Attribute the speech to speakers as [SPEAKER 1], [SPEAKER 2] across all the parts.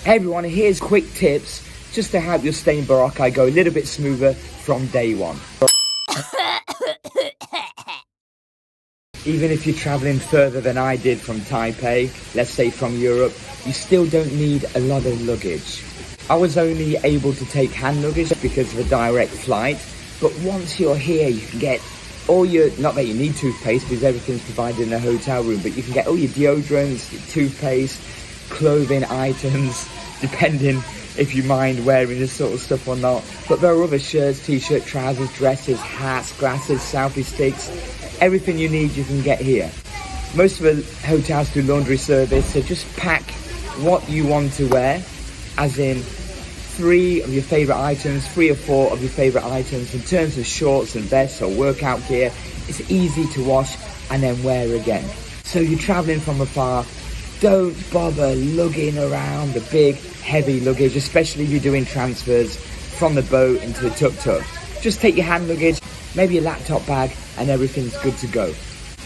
[SPEAKER 1] Hey everyone, here's quick tips just to help your stay in Boracay go a little bit smoother from day one. Even if you're traveling further than I did from Taipei, let's say from Europe, you still don't need a lot of luggage. I was only able to take hand luggage because of a direct flight, but once you're here, you can get all your, not that you need toothpaste because everything's provided in a hotel room, but you can get all your deodorants, your toothpaste, clothing items, depending if you mind wearing this sort of stuff or not. But there are other shirts, t-shirt, trousers, dresses, hats, glasses, selfie sticks, everything you need you can get here. Most of the hotels do laundry service, so just pack what you want to wear, as in 3 of your favorite items, 3 or 4 of your favorite items. In terms of shorts and vests or workout gear, it's easy to wash and then wear again. So you're traveling from afar, don't bother lugging around the big heavy luggage, especially if you're doing transfers from the boat into a tuk-tuk. Just take your hand luggage, maybe a laptop bag, and everything's good to go.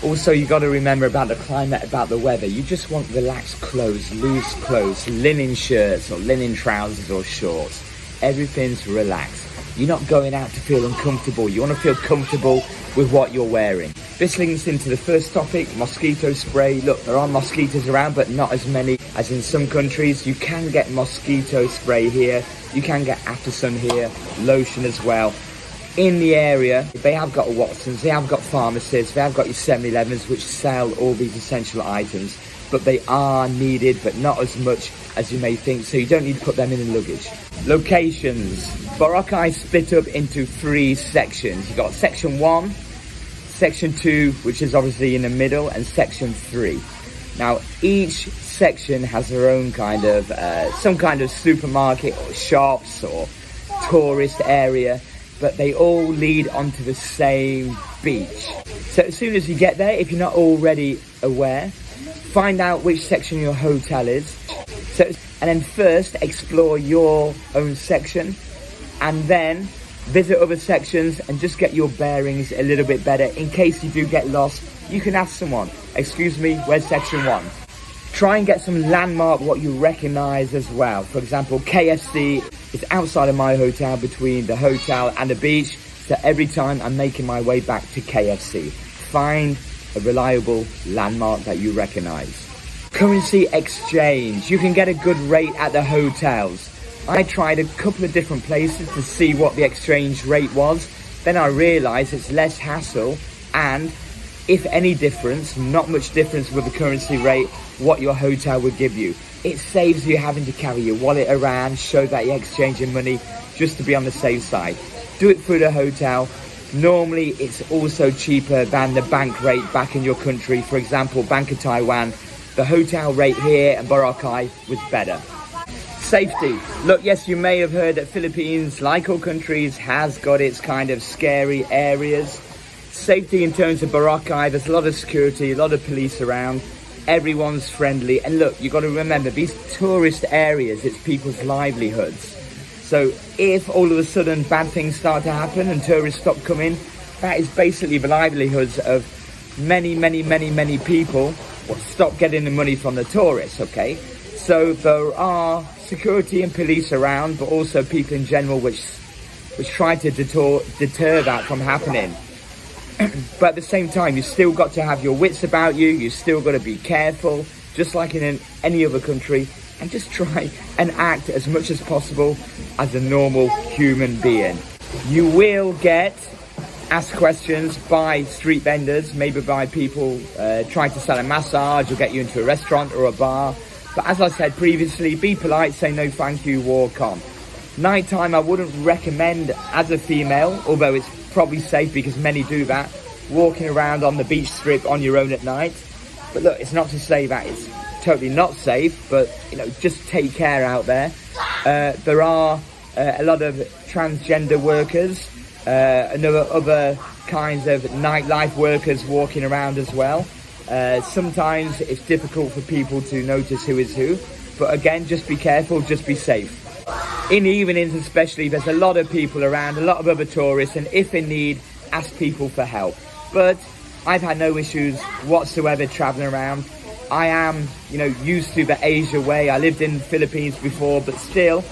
[SPEAKER 1] Also, you got to remember about the climate, about the weather. You just want relaxed clothes, loose clothes, linen shirts or linen trousers or shorts. Everything's relaxed. You're not going out to feel uncomfortable. You want to feel comfortable with what you're wearing. This links into the first topic, mosquito spray. Look, there are mosquitoes around, but not as many as in some countries. You can get mosquito spray here. You can get after sun here, lotion as well. In the area, they have got a Watsons, they have got pharmacies, they have got your 7-Elevens which sell all these essential items, but they are needed, but not as much as you may think, so you don't need to put them in the luggage. Locations. Boracay split up into 3 sections. You've got section 1, section 2, which is obviously in the middle, and section 3. Now, each section has their own kind of, some kind of supermarket or shops or tourist area, but they all lead onto the same beach. So as soon as you get there, if you're not already aware, find out which section your hotel is. And then first explore your own section, and then visit other sections and just get your bearings a little bit better. In case you do get lost, you can ask someone, excuse me, where's section 1? Try and get some landmark what you recognize as well. For example, KFC is outside of my hotel between the hotel and the beach. So every time I'm making my way back to KFC, find a reliable landmark that you recognize. Currency exchange. You can get a good rate at the hotels. I tried a couple of different places to see what the exchange rate was. Then I realized it's less hassle, and if any difference, not much difference with the currency rate, what your hotel would give you. It saves you having to carry your wallet around, show that you're exchanging money, just to be on the safe side. Do it through the hotel. Normally, it's also cheaper than the bank rate back in your country. For example, Bank of Taiwan, the hotel rate here in Boracay was better. Safety. Look, yes, you may have heard that Philippines, like all countries, has got its kind of scary areas. Safety in terms of Boracay, there's a lot of security, a lot of police around. Everyone's friendly. And look, you've got to remember, these tourist areas, it's people's livelihoods. So if all of a sudden bad things start to happen and tourists stop coming, that is basically the livelihoods of many people will stop getting the money from the tourists, okay? So there are security and police around, but also people in general which try to deter that from happening. But at the same time, you still got to have your wits about you. You still got to be careful, just like in any other country, and just try and act as much as possible as a normal human being. You will get asked questions by street vendors, maybe by people trying to sell a massage or get you into a restaurant or a bar. But as I said previously, be polite, say no thank you, walk on. Nighttime, I wouldn't recommend as a female, although it's probably safe because many do that, walking around on the beach strip on your own at night. But look, it's not to say that it's totally not safe, but you know, just take care out there. There are a lot of transgender workers, and other kinds of nightlife workers walking around as well. Sometimes it's difficult for people to notice who is who, but again, just be careful, just be safe. In the evenings especially, there's a lot of people around, a lot of other tourists, and if in need, ask people for help. But I've had no issues whatsoever traveling around. I am, used to the Asia way. I lived in the Philippines before, but still,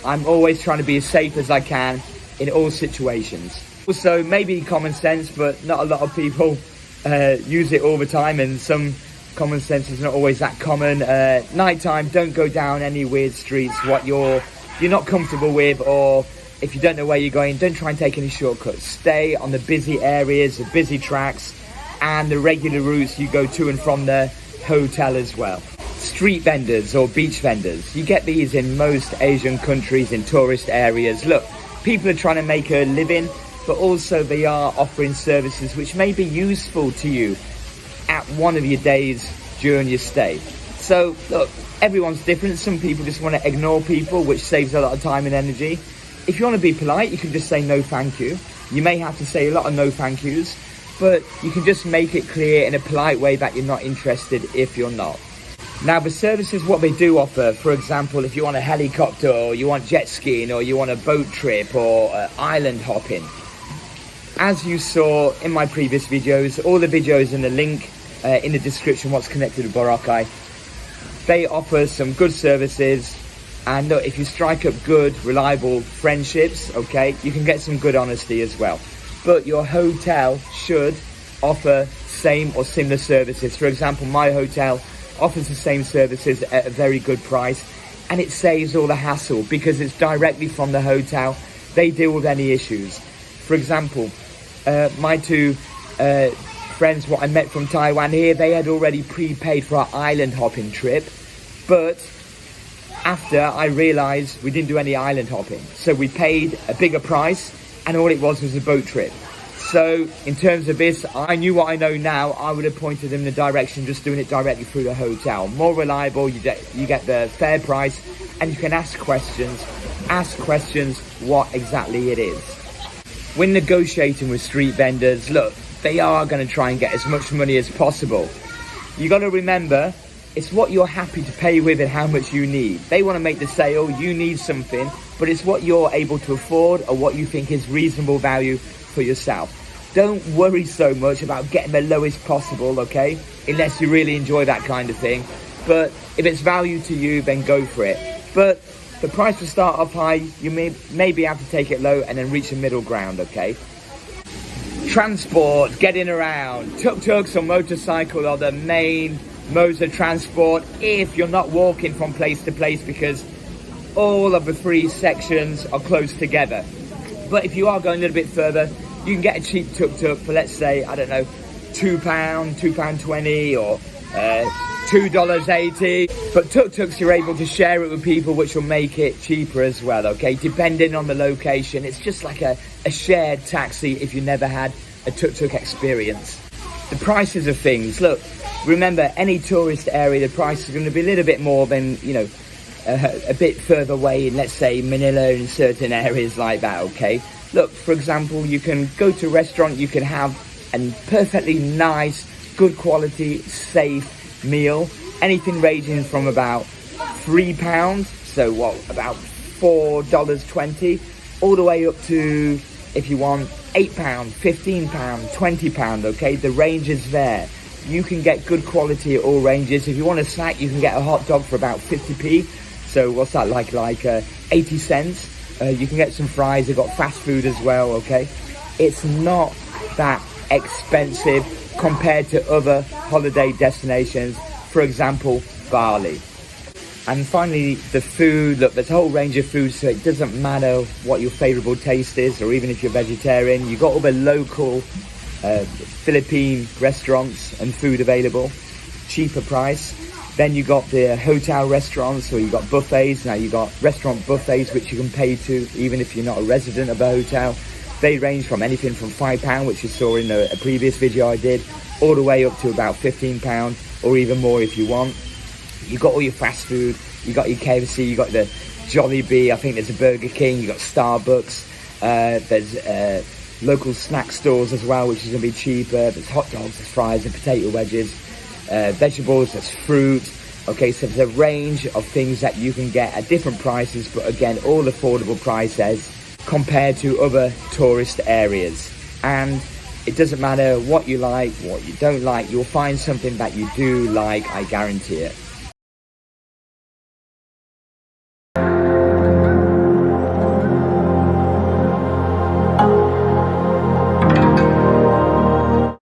[SPEAKER 1] I'm always trying to be as safe as I can in all situations. Also, maybe common sense, but not a lot of people use it all the time, and some common sense is not always that common. Nighttime, don't go down any weird streets what you're not comfortable with, or if you don't know where you're going, don't try and take any shortcuts. Stay on the busy areas, the busy tracks, and the regular routes you go to and from the hotel as well. Street vendors or beach vendors, you get these in most Asian countries, in tourist areas. Look, people are trying to make a living, but also they are offering services which may be useful to you at one of your days during your stay. So look, everyone's different. Some people just want to ignore people, which saves a lot of time and energy. If you want to be polite, you can just say no thank you. You may have to say a lot of no thank yous, but you can just make it clear in a polite way that you're not interested if you're not. Now, the services, what they do offer, for example, if you want a helicopter, or you want jet skiing, or you want a boat trip, or island hopping, as you saw in my previous videos, all the videos in the link in the description, what's connected to Boracay, they offer some good services. And look, if you strike up good, reliable friendships, okay, you can get some good honesty as well. But your hotel should offer same or similar services. For example, my hotel offers the same services at a very good price, and it saves all the hassle because it's directly from the hotel. They deal with any issues. For example, my two friends, what I met from Taiwan here, they had already prepaid for our island hopping trip, but after I realized we didn't do any island hopping, so we paid a bigger price, and all it was a boat trip. So in terms of this, I knew what I know now. I would have pointed them in the direction just doing it directly through the hotel. More reliable, you get the fair price, and you can ask questions what exactly it is. When negotiating with street vendors, look, they are going to try and get as much money as possible. You got to remember, it's what you're happy to pay with and how much you need. They want to make the sale, you need something, but it's what you're able to afford or what you think is reasonable value for yourself. Don't worry so much about getting the lowest possible, okay? Unless you really enjoy that kind of thing. But if it's value to you, then go for it. But the price will start off high. You may be able to take it low and then reach a middle ground, okay? Transport, getting around. Tuk-tuks or motorcycle are the main modes of transport if you're not walking from place to place, because all of the three sections are close together. But if you are going a little bit further, you can get a cheap tuk-tuk for, let's say, I don't know, £2, £2.20 or $2.80. But tuk-tuks, you're able to share it with people, which will make it cheaper as well, okay? Depending on the location, it's just like a shared taxi if you never had a tuk-tuk experience. The prices of things, look, remember, any tourist area, the price is going to be a little bit more than, a bit further away in, let's say, Manila, in certain areas like that, okay? Look, for example, you can go to a restaurant, you can have a perfectly nice, good quality, safe meal. Anything ranging from about £3, so what, about $4.20, all the way up to, if you want, £8, £15, £20, okay? The range is there. You can get good quality at all ranges. If you want a snack, you can get a hot dog for about 50p. So what's that, like 80 cents? You can get some fries. They've got fast food as well, okay? It's not that expensive compared to other holiday destinations, for example, Bali. And finally, the food. Look, there's a whole range of food, so it doesn't matter what your favourable taste is, or even if you're vegetarian. You've got all the local Philippine restaurants and food available, cheaper price. Then you got the hotel restaurants, or you got buffets. Now you got restaurant buffets which you can pay to even if you're not a resident of a hotel. They range from anything from £5, which you saw in a previous video I did, all the way up to about £15 or even more if you want. You got all your fast food, you got your KFC, you got the Jollibee, I think there's a Burger King, you got Starbucks, there's local snack stores as well, which is going to be cheaper. There's hot dogs, there's fries, and potato wedges, vegetables, there's fruit. Okay, so there's a range of things that you can get at different prices, but again, all affordable prices compared to other tourist areas. And It doesn't matter what you like, what you don't like, you'll find something that you do like, I guarantee it.